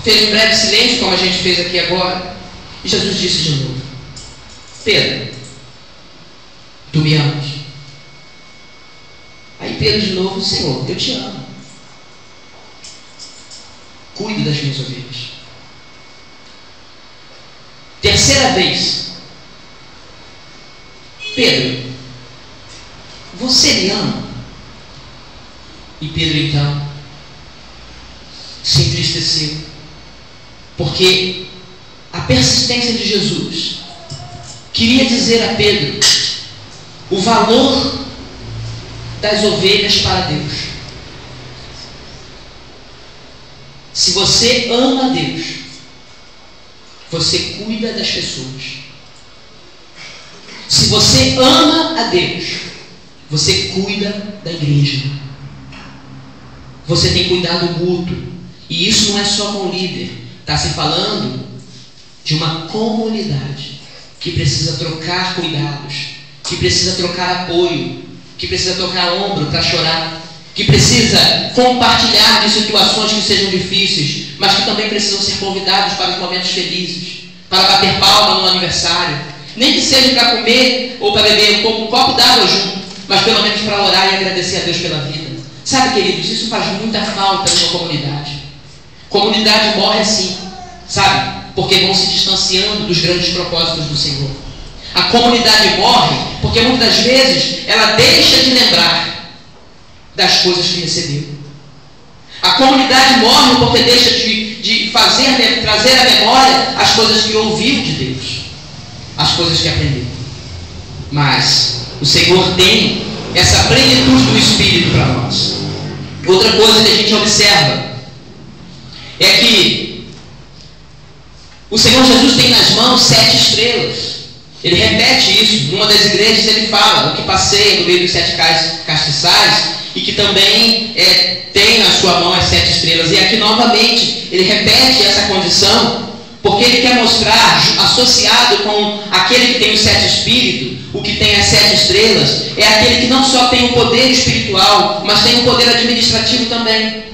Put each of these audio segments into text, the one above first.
fez um breve silêncio, como a gente fez aqui agora, e Jesus disse de novo: Pedro, tu me amas? Aí Pedro de novo: Senhor, eu te amo. Cuide das minhas ovelhas. Terceira vez: Pedro, você me ama? E Pedro então se entristeceu, porque a persistência de Jesus queria dizer a Pedro o valor das ovelhas para Deus. Se você ama a Deus, você cuida das pessoas. Se você ama a Deus, você cuida da igreja. Você tem cuidado mútuo. E isso não é só com o líder. Está se falando de uma comunidade que precisa trocar cuidados, que precisa trocar apoio, que precisa trocar ombro para chorar, que precisa compartilhar de situações que sejam difíceis, mas que também precisam ser convidados para os momentos felizes, para bater palma no aniversário, nem que seja para comer ou para beber um copo d'água junto, mas pelo menos para orar e agradecer a Deus pela vida. Sabe, queridos, isso faz muita falta numa comunidade. Comunidade morre assim, sabe? Porque vão se distanciando dos grandes propósitos do Senhor. A comunidade morre porque muitas vezes ela deixa de lembrar das coisas que recebeu. A comunidade morre porque deixa de trazer à memória as coisas que ouviu de Deus, as coisas que aprendeu. Mas o Senhor tem essa plenitude do Espírito para nós. Outra coisa que a gente observa é que o Senhor Jesus tem nas mãos 7 estrelas. Ele repete isso. Numa das igrejas ele fala: o que passeia no meio dos 7 castiçais, e que também tem na sua mão as 7 estrelas. E aqui novamente ele repete essa condição, porque ele quer mostrar, associado com aquele que tem os 7 espíritos, o que tem as 7 estrelas, é aquele que não só tem o poder espiritual, mas tem o poder administrativo também.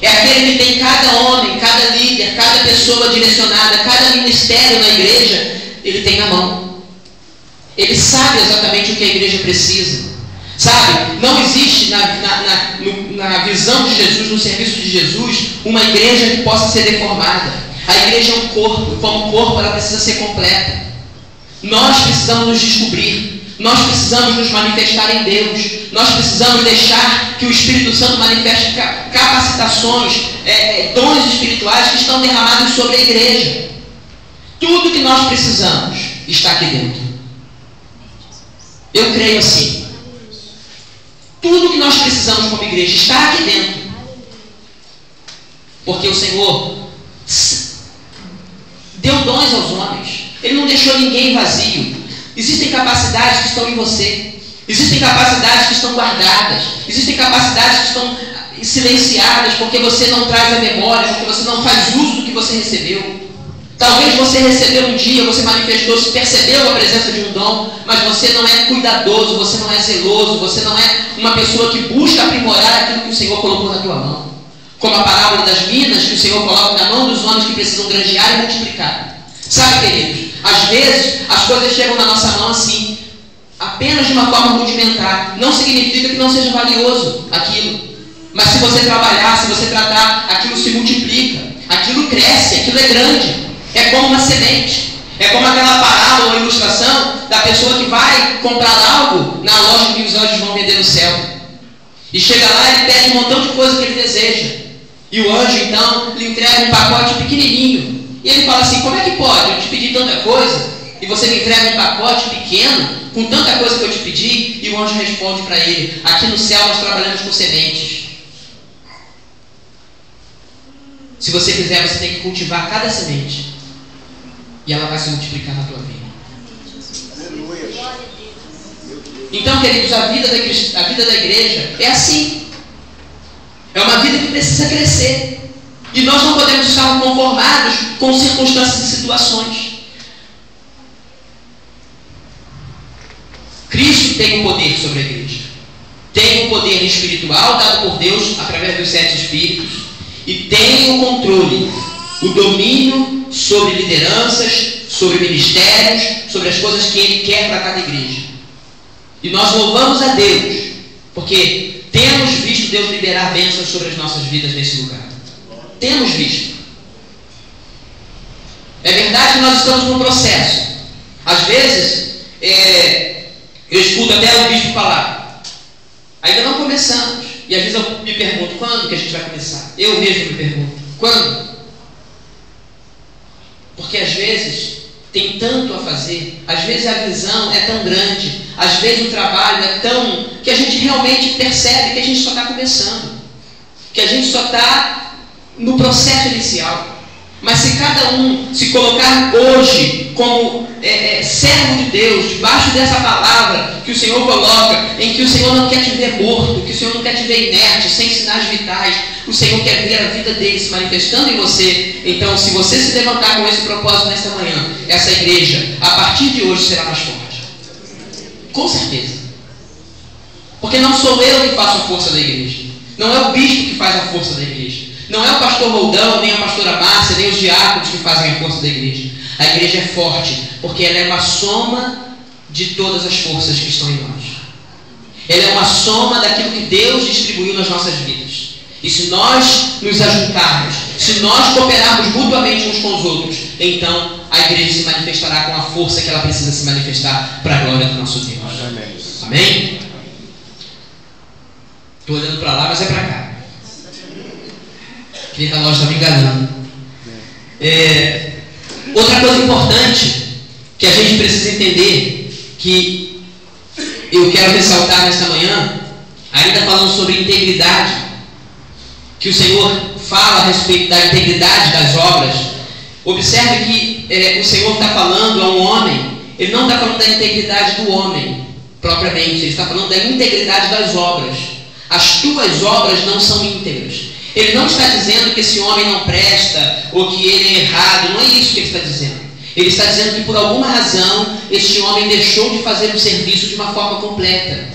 É aquele que tem cada homem, cada líder, cada pessoa direcionada, cada ministério na igreja, ele tem na mão. Ele sabe exatamente o que a igreja precisa. Sabe, não existe na visão de Jesus, no serviço de Jesus, uma igreja que possa ser deformada. A igreja é um corpo, e como corpo ela precisa ser completa. Nós precisamos nos descobrir, nós precisamos nos manifestar em Deus, nós precisamos deixar que o Espírito Santo manifeste capacitações, dons espirituais que estão derramados sobre a igreja. Tudo que nós precisamos está aqui dentro. Eu creio assim. Tudo que nós precisamos como igreja está aqui dentro. Porque o Senhor deu dons aos homens. Ele não deixou ninguém vazio. Existem capacidades que estão em você. Existem capacidades que estão guardadas. Existem capacidades que estão silenciadas porque você não traz a memória, porque você não faz uso do que você recebeu. Talvez você recebeu um dia, você manifestou, se percebeu a presença de um dom, mas você não é cuidadoso, você não é zeloso, você não é uma pessoa que busca aprimorar aquilo que o Senhor colocou na tua mão. Como a parábola das minas, que o Senhor coloca na mão dos homens que precisam granjear e multiplicar. Sabe, queridos, às vezes as coisas chegam na nossa mão assim, apenas de uma forma rudimentar. Não significa que não seja valioso aquilo. Mas se você trabalhar, se você tratar, aquilo se multiplica, aquilo cresce, aquilo é grande. É como uma semente. É como aquela parábola ou ilustração da pessoa que vai comprar algo na loja que os anjos vão vender no céu. E chega lá e ele pede um montão de coisa que ele deseja. E o anjo então lhe entrega um pacote pequenininho. E ele fala assim: como é que pode? Eu te pedi tanta coisa e você me entrega um pacote pequeno com tanta coisa que eu te pedi? E o anjo responde para ele: aqui no céu nós trabalhamos com sementes. Se você quiser, você tem que cultivar cada semente. E ela vai se multiplicar na tua vida. Então, queridos, a vida da igreja é assim. É uma vida que precisa crescer. E nós não podemos estar conformados com circunstâncias e situações. Cristo tem o poder sobre a igreja. Tem o poder espiritual dado por Deus através dos 7 espíritos. e tem o controle, o domínio sobre lideranças, sobre ministérios, sobre as coisas que Ele quer para cada igreja. E nós louvamos a Deus, porque temos visto Deus liberar bênçãos sobre as nossas vidas nesse lugar. Temos visto. É verdade que nós estamos num processo. Às vezes, eu escuto até o bispo falar, ainda não começamos. E às vezes eu me pergunto, quando que a gente vai começar? Eu mesmo me pergunto, quando? Porque às vezes tem tanto a fazer, às vezes a visão é tão grande, às vezes o trabalho é tão... que a gente realmente percebe que a gente só está começando, que a gente só está no processo inicial. Mas se cada um se colocar hoje como servo de Deus, debaixo dessa palavra que o Senhor coloca, em que o Senhor não quer te ver morto, que o Senhor não quer te ver inerte, sem sinais vitais, o Senhor quer ver a vida dele se manifestando em você. Então, se você se levantar com esse propósito nesta manhã, essa igreja, a partir de hoje, será mais forte. Com certeza. Porque não sou eu que faço a força da igreja. Não é o bispo que faz a força da igreja. Não é o pastor Roldão, nem a pastora Márcia, nem os diáconos que fazem a força da igreja. A igreja é forte, porque ela é uma soma de todas as forças que estão em nós. Ela é uma soma daquilo que Deus distribuiu nas nossas vidas. E se nós nos ajuntarmos, se nós cooperarmos mutuamente uns com os outros, então a igreja se manifestará com a força que ela precisa se manifestar para a glória do nosso Deus. Amém? Estou olhando para lá, mas é para cá. Aquele relógio está me enganando. Outra coisa importante que a gente precisa entender, que eu quero ressaltar nesta manhã, ainda falando sobre integridade, que o Senhor fala a respeito da integridade das obras. Observe que o Senhor está falando a um homem, Ele não está falando da integridade do homem propriamente, Ele está falando da integridade das obras. As tuas obras não são íntegras. Ele não está dizendo que esse homem não presta ou que ele é errado, não é isso que ele está dizendo. Ele está dizendo que por alguma razão este homem deixou de fazer o serviço de uma forma completa.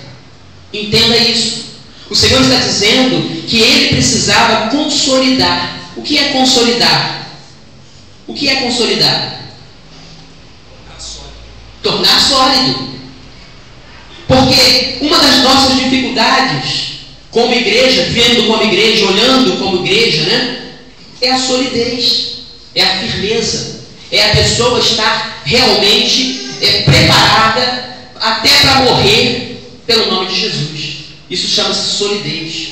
Entenda isso. O Senhor está dizendo que ele precisava consolidar. O que é consolidar? O que é consolidar? Tornar sólido. Porque uma das nossas dificuldades como igreja, vendo como igreja, olhando como igreja, né? É a solidez, é a firmeza, é a pessoa estar realmente preparada até para morrer pelo nome de Jesus. Isso chama-se solidez.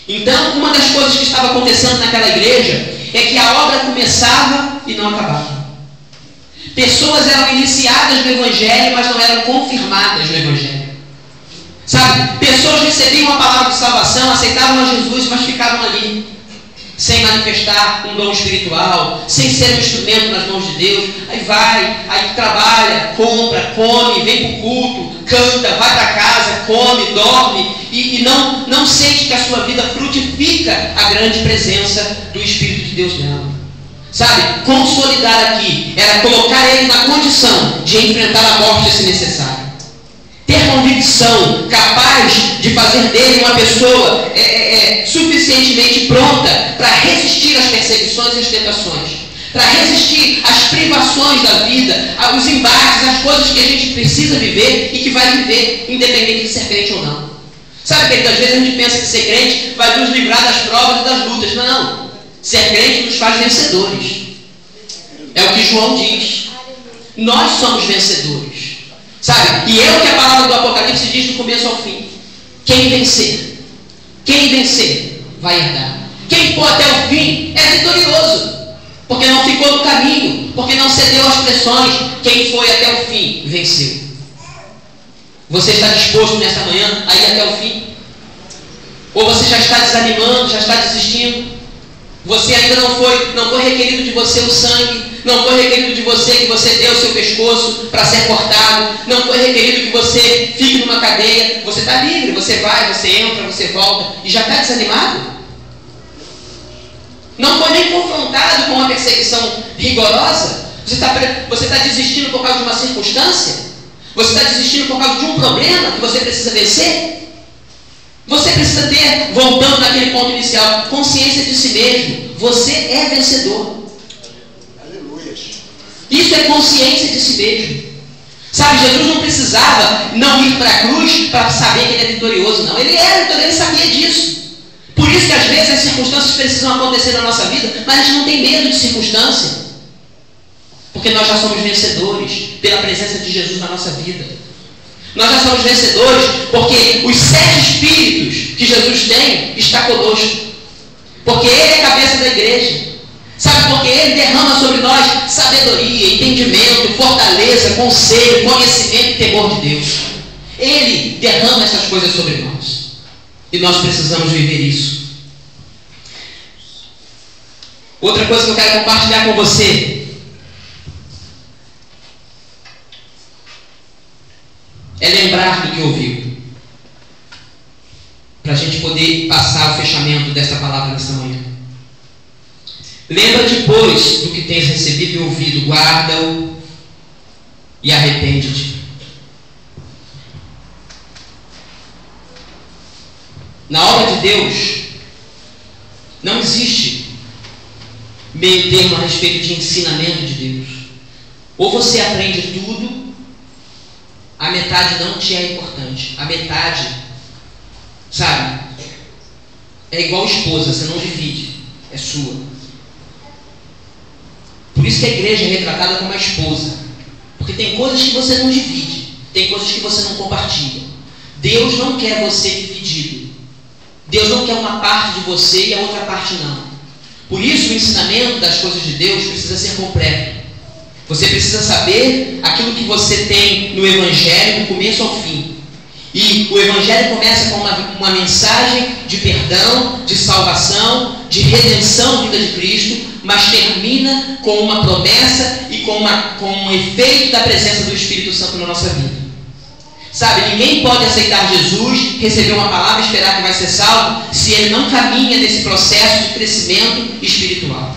Então, uma das coisas que estava acontecendo naquela igreja é que a obra começava e não acabava. Pessoas eram iniciadas no Evangelho, mas não eram confirmadas no Evangelho. Sabe, pessoas recebiam a palavra de salvação, aceitavam a Jesus, mas ficavam ali, sem manifestar um dom espiritual, sem ser um instrumento nas mãos de Deus. Aí vai, aí trabalha, compra, come, vem para o culto, canta, vai para casa, come, dorme, e não sente que a sua vida frutifica a grande presença do Espírito de Deus nela. Sabe, consolidar aqui era colocar ele na condição de enfrentar a morte se necessário. Ter convicção, capaz de fazer dele uma pessoa suficientemente pronta para resistir às perseguições e às tentações, para resistir às privações da vida, aos embates, às coisas que a gente precisa viver e que vai viver, independente de ser crente ou não. Sabe que às vezes a gente pensa que ser crente vai nos livrar das provas e das lutas. Não. Ser crente nos faz vencedores. É o que João diz. Nós somos vencedores. Sabe? E é o que a palavra do Apocalipse diz do começo ao fim. Quem vencer vai herdar. Quem for até o fim é vitorioso, porque não ficou no caminho, porque não cedeu às pressões. Quem foi até o fim venceu. Você está disposto nesta manhã a ir até o fim? Ou você já está desanimando, já está desistindo? Você ainda não foi requerido de você o sangue, não foi requerido de você que você dê o seu pescoço para ser cortado, não foi requerido que você fique numa cadeia. Você está livre, você vai, você entra, você volta e já está desanimado? Não foi nem confrontado com uma perseguição rigorosa? Você está desistindo por causa de uma circunstância? Você está desistindo por causa de um problema que você precisa vencer? Você precisa ter, voltando naquele naquele ponto inicial, consciência de si mesmo. Você é vencedor. Aleluia. Isso é consciência de si mesmo. Sabe, Jesus não precisava não ir para a cruz para saber que ele é vitorioso, não. Ele era vitorioso, ele sabia disso. Por isso que às vezes as circunstâncias precisam acontecer na nossa vida, mas a gente não tem medo de circunstância. Porque nós já somos vencedores pela presença de Jesus na nossa vida. Nós já somos vencedores porque os 7 espíritos que Jesus tem está conosco. Porque Ele é a cabeça da igreja. Sabe, porque Ele derrama sobre nós sabedoria, entendimento, fortaleza, conselho, conhecimento e temor de Deus. Ele derrama essas coisas sobre nós. E nós precisamos viver isso. Outra coisa que eu quero compartilhar com você é lembrar do que ouviu. Para a gente poder passar o fechamento desta palavra nesta manhã. Lembra-te, pois, do que tens recebido e ouvido, guarda-o e arrepende-te. Na obra de Deus, não existe meio termo a respeito de ensinamento de Deus. Ou você aprende tudo, a metade não te é importante. A metade, sabe, é igual esposa, você não divide, é sua. Por isso que a igreja é retratada como uma esposa. Porque tem coisas que você não divide, tem coisas que você não compartilha. Deus não quer você dividido. Deus não quer uma parte de você e a outra parte não. Por isso o ensinamento das coisas de Deus precisa ser completo. Você precisa saber aquilo que você tem no Evangelho do começo ao fim. E o Evangelho começa com uma mensagem de perdão, de salvação, de redenção vinda de Cristo, mas termina com uma promessa e com um efeito da presença do Espírito Santo na nossa vida. Sabe, ninguém pode aceitar Jesus, receber uma palavra e esperar que vai ser salvo, se ele não caminha nesse processo de crescimento espiritual.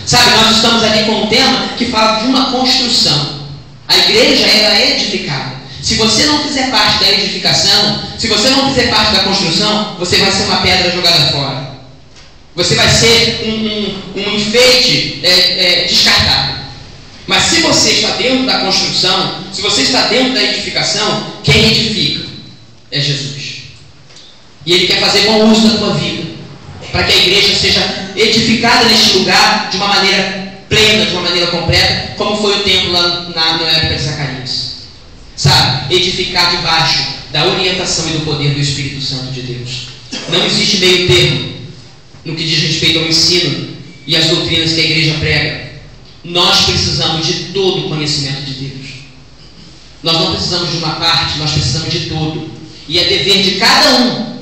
Sabe, nós estamos ali com um tema que fala de uma construção. A igreja ela é edificada. Se você não fizer parte da edificação, se você não fizer parte da construção, você vai ser uma pedra jogada fora. Você vai ser um enfeite descartável. Mas se você está dentro da construção, se você está dentro da edificação, quem edifica é Jesus. E Ele quer fazer bom uso da tua vida, para que a igreja seja edificada neste lugar de uma maneira plena, de uma maneira completa, como foi o templo lá na época de Zacarias. Sabe, edificar debaixo da orientação e do poder do Espírito Santo de Deus. Não existe meio termo no que diz respeito ao ensino e às doutrinas que a igreja prega. Nós precisamos de todo o conhecimento de Deus. Nós não precisamos de uma parte, nós precisamos de todo. E é dever de cada um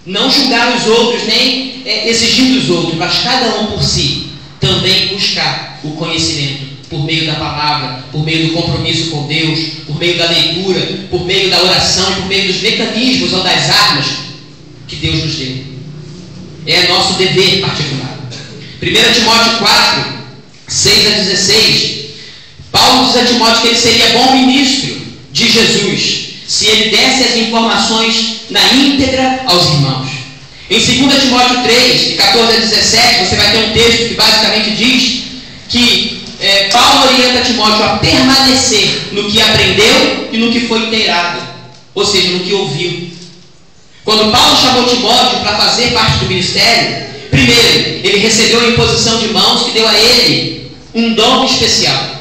não julgar os outros, nem exigir dos outros, mas cada um por si também buscar o conhecimento por meio da palavra, por meio do compromisso com Deus, por meio da leitura, por meio da oração e por meio dos mecanismos ou das armas que Deus nos deu. É nosso dever particular. 1 Timóteo 4, 6 a 16, Paulo diz a Timóteo que ele seria bom ministro de Jesus se ele desse as informações na íntegra aos irmãos. Em 2 Timóteo 3, de 14 a 17, você vai ter um texto que basicamente diz que Paulo orienta Timóteo a permanecer no que aprendeu e no que foi inteirado, ou seja, no que ouviu. Quando Paulo chamou Timóteo para fazer parte do ministério, primeiro, ele recebeu a imposição de mãos que deu a ele um dom especial.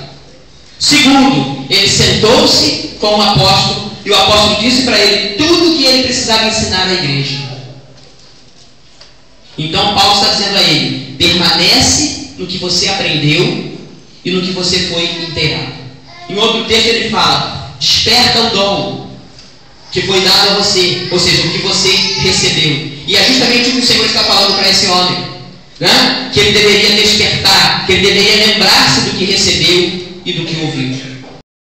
Segundo, ele sentou-se com o apóstolo e o apóstolo disse para ele tudo o que ele precisava ensinar à igreja. Então Paulo está dizendo a ele: permanece no que você aprendeu e no que você foi inteirado. Em outro texto ele fala: desperta o dom que foi dado a você, ou seja, o que você recebeu. E é justamente o que o Senhor está falando para esse homem, né? Que ele deveria despertar, que ele deveria lembrar-se do que recebeu e do que ouviu.